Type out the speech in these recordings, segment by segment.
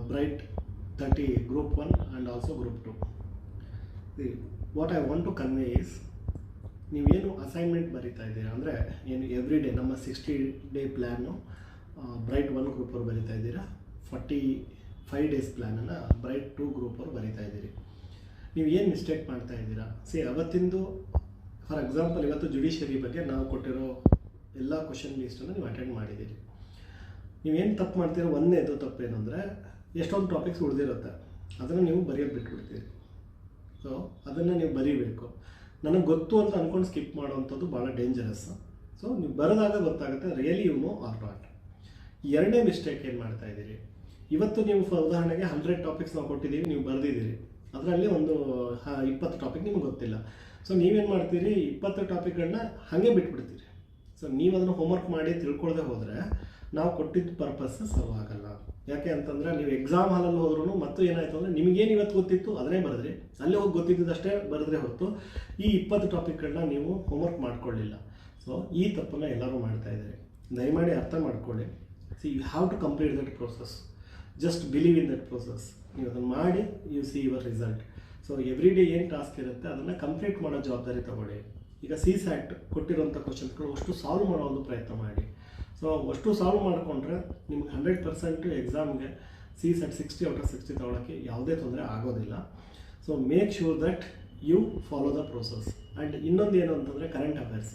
Bright 30 Group 1 and also Group 2. See, what I want to convey is, ನೀವೇನು assignment ಬರಿತಾ ಇದ್ದೀರಾ ಅಂದರೆ ಏನು ಎವ್ರಿ ಡೇ ನಮ್ಮ 60-day ಪ್ಲ್ಯಾನು ಬ್ರೈಟ್ 1 ಗ್ರೂಪ್ ಅವ್ರು ಬರಿತಾ ಇದ್ದೀರಾ, 45 days ಪ್ಲ್ಯಾನನ್ನು ಬ್ರೈಟ್ 2 ಗ್ರೂಪ್ ಅವ್ರು ಬರಿತಾ ಇದ್ದೀರಿ. ನೀವು ಏನು ಮಿಸ್ಟೇಕ್ ಮಾಡ್ತಾ ಇದ್ದೀರಾ? ಅವತ್ತಿಂದು ಫಾರ್ ಎಕ್ಸಾಂಪಲ್ ಇವತ್ತು ಜುಡಿಷಿಯರಿ ಬಗ್ಗೆ ನಾವು ಕೊಟ್ಟಿರೋ ಎಲ್ಲ ಕ್ವಶನ್ ಲೀಸ್ಟನ್ನು ನೀವು ಅಟೆಂಡ್ ಮಾಡಿದ್ದೀರಿ. ನೀವೇನು ತಪ್ಪು ಮಾಡ್ತೀರೋ, ಒಂದನೇದು ತಪ್ಪೇನು ಅಂದರೆ ಎಷ್ಟೊಂದು ಟಾಪಿಕ್ಸ್ ಉಳಿದಿರುತ್ತೆ, ಅದನ್ನು ನೀವು ಬರೆಯೋದು ಬಿಟ್ಬಿಡ್ತೀರಿ. ಸೊ ಅದನ್ನು ನೀವು ಬರೀಬೇಕು. ನನಗೆ ಗೊತ್ತು ಅಂತ ಅಂದ್ಕೊಂಡು ಸ್ಕಿಪ್ ಮಾಡೋವಂಥದ್ದು ಭಾಳ ಡೇಂಜರಸ್. ಸೊ ನೀವು ಬರೆದಾಗ ಗೊತ್ತಾಗುತ್ತೆ really you know or not. ಎರಡನೇ ಮಿಸ್ಟೇಕ್ ಏನು ಮಾಡ್ತಾ ಇದ್ದೀರಿ, ಇವತ್ತು ನೀವು ಉದಾಹರಣೆಗೆ 100 ಟಾಪಿಕ್ಸ್ ನಾವು ಕೊಟ್ಟಿದ್ದೀವಿ, ನೀವು ಬರೆದಿದ್ದೀರಿ, ಅದರಲ್ಲಿ ಒಂದು 20 ಟಾಪಿಕ್ ನಿಮ್ಗೆ ಗೊತ್ತಿಲ್ಲ. ಸೊ ನೀವೇನು ಮಾಡ್ತೀರಿ, 20 ಟಾಪಿಕ್ಗಳನ್ನ ಹಾಗೆ ಬಿಟ್ಬಿಡ್ತೀರಿ. ಸೊ ನೀವು ಅದನ್ನು ಹೋಮ್ವರ್ಕ್ ಮಾಡಿ ತಿಳ್ಕೊಳ್ಳದೆ ಹೋದರೆ ನಾವು ಕೊಟ್ಟಿದ್ದ ಪರ್ಪಸ್ ಸರ್ವ್ ಆಗಲ್ಲ. ಯಾಕೆ ಅಂತಂದರೆ ನೀವು ಎಕ್ಸಾಮ್ ಹಾಲಲ್ಲಿ ಹೋದ್ರೂ ಮತ್ತು ಏನಾಯಿತು ಅಂದರೆ ನಿಮಗೇನು ಇವತ್ತು ಗೊತ್ತಿತ್ತು ಅದನ್ನೇ ಬರೆದ್ರಿ, ಅಲ್ಲೇ ಹೋಗಿ ಗೊತ್ತಿದ್ದಷ್ಟೇ ಬರೆದ್ರೆ ಹೊರತು ಈ 20 ಟಾಪಿಕ್ಗಳನ್ನ ನೀವು ಹೋಮ್ವರ್ಕ್ ಮಾಡ್ಕೊಳ್ಳಿಲ್ಲ. ಸೊ ಈ ತಪ್ಪನ್ನು ಎಲ್ಲರೂ ಮಾಡ್ತಾಯಿದ್ದಾರೆ. ದಯಮಾಡಿ ಅರ್ಥ ಮಾಡ್ಕೊಳ್ಳಿ. You have to complete that process. Just believe in that process. ನೀವು ಅದನ್ನು ಮಾಡಿ you see your result. So every day ಏನು ಟಾಸ್ಕ್ ಇರುತ್ತೆ ಅದನ್ನು ಕಂಪ್ಲೀಟ್ ಮಾಡೋ ಜವಾಬ್ದಾರಿ ತಗೊಳ್ಳಿ. ಈಗ CSAT ಕೊಟ್ಟಿರೋಂಥ ಕ್ವಶನ್ಸ್ಗಳು ಅಷ್ಟು ಸಾಲ್ವ್ ಮಾಡೋ ಒಂದು ಪ್ರಯತ್ನ ಮಾಡಿ. ಸೊ ಅಷ್ಟು ಸಾಲ್ವ್ ಮಾಡಿಕೊಂಡ್ರೆ ನಿಮ್ಗೆ 100% ಎಕ್ಸಾಮ್ಗೆ CSAT 60 out of 60 ತಗೊಳ್ಳೋಕ್ಕೆ ಯಾವುದೇ ತೊಂದರೆ ಆಗೋದಿಲ್ಲ. So make sure that you follow the process. And ಇನ್ನೊಂದು ಏನು ಅಂತಂದರೆ current affairs.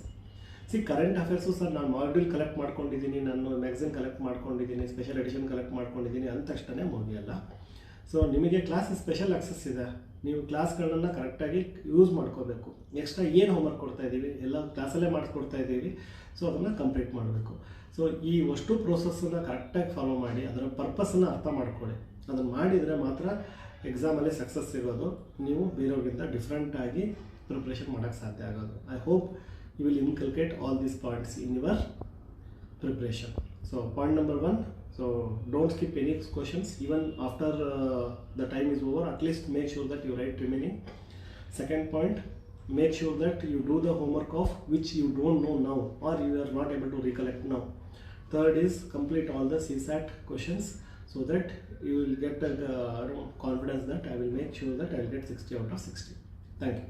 Current affairs sir ನಾನು ಮಾಡ್ಯೂಲ್ ಕಲೆಕ್ಟ್ ಮಾಡ್ಕೊಂಡಿದ್ದೀನಿ, ನಾನು ಮ್ಯಾಗ್ಝಿನ್ ಕಲೆಕ್ಟ್ ಮಾಡ್ಕೊಂಡಿದ್ದೀನಿ, ಸ್ಪೆಷಲ್ ಎಡಿಷನ್ ಕಲೆಕ್ಟ್ ಮಾಡ್ಕೊಂಡಿದ್ದೀನಿ ಅಂದ ತಕ್ಷಣ ಮುಗಿಯಲ್ಲ. ಸೊ ನಿಮಗೆ ಕ್ಲಾಸ್ ಸ್ಪೆಷಲ್ ಆಕ್ಸೆಸ್ ಇದೆ, ನೀವು ಕ್ಲಾಸ್ಗಳನ್ನು ಕರೆಕ್ಟಾಗಿ ಯೂಸ್ ಮಾಡ್ಕೋಬೇಕು. ಎಕ್ಸ್ಟ್ರಾ ಏನು ಹೋಮ್ವರ್ಕ್ ಕೊಡ್ತಾ ಇದ್ದೀವಿ ಎಲ್ಲ ಕ್ಲಾಸಲ್ಲೇ ಮಾಡಿಸ್ಕೊಡ್ತಾ ಇದ್ದೀವಿ. ಸೊ ಅದನ್ನು ಕಂಪ್ಲೀಟ್ ಮಾಡಬೇಕು. ಸೊ ಈ ಅಷ್ಟು ಪ್ರೋಸೆಸ್ಸನ್ನು ಕರೆಕ್ಟಾಗಿ ಫಾಲೋ ಮಾಡಿ ಅದರ ಪರ್ಪಸನ್ನು ಅರ್ಥ ಮಾಡ್ಕೊಳ್ಳಿ. ಅದನ್ನು ಮಾಡಿದರೆ ಮಾತ್ರ ಎಕ್ಸಾಮಲ್ಲಿ ಸಕ್ಸಸ್ ಸಿಗೋದು, ನೀವು ಬೇರೆಯವ್ರಿಗಿಂತ ಡಿಫ್ರೆಂಟಾಗಿ ಪ್ರಿಪ್ರೇಷನ್ ಮಾಡೋಕ್ಕೆ ಸಾಧ್ಯ ಆಗೋದು. I hope you will inculcate all these points in your preparation. So point number 1, so don't skip any questions even after the time is over. At least make sure that you write remaining. Second point, make sure that you do the homework of which you don't know now or you are not able to recollect now. Third is complete all the CSAT questions so that you will get confidence that I will make sure that I will get 60 out of 60. Thank you.